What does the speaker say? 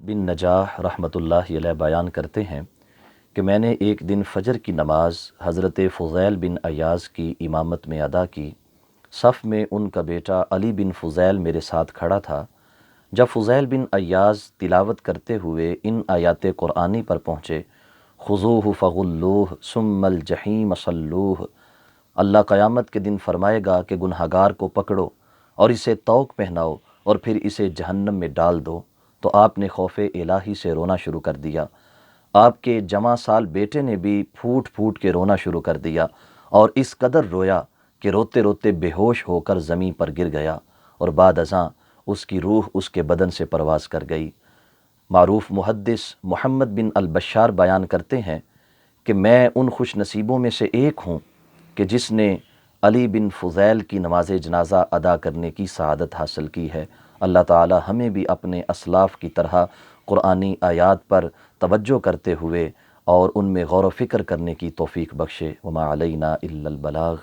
بن نجاح رحمۃ اللہ علیہ بیان کرتے ہیں کہ میں نے ایک دن فجر کی نماز حضرت فضیل بن عیاض کی امامت میں ادا کی۔ صف میں ان کا بیٹا علی بن فضیل میرے ساتھ کھڑا تھا۔ جب فضیل بن عیاض تلاوت کرتے ہوئے ان آیات قرآنی پر پہنچے، خذوہ فغلوہ ثم الجحیم صلوہ، اللہ قیامت کے دن فرمائے گا کہ گنہگار کو پکڑو اور اسے طوق پہناؤ اور پھر اسے جہنم میں ڈال دو، تو آپ نے خوف الہی سے رونا شروع کر دیا۔ آپ کے جمع سال بیٹے نے بھی پھوٹ پھوٹ کے رونا شروع کر دیا اور اس قدر رویا کہ روتے روتے بے ہوش ہو کر زمین پر گر گیا، اور بعد ازاں اس کی روح اس کے بدن سے پرواز کر گئی۔ معروف محدث محمد بن البشار بیان کرتے ہیں کہ میں ان خوش نصیبوں میں سے ایک ہوں کہ جس نے علی بن فضیل کی نماز جنازہ ادا کرنے کی سعادت حاصل کی ہے۔ اللہ تعالی ہمیں بھی اپنے اسلاف کی طرح قرآنی آیات پر توجہ کرتے ہوئے اور ان میں غور و فکر کرنے کی توفیق بخشے۔ وما علینا الا البلاغ۔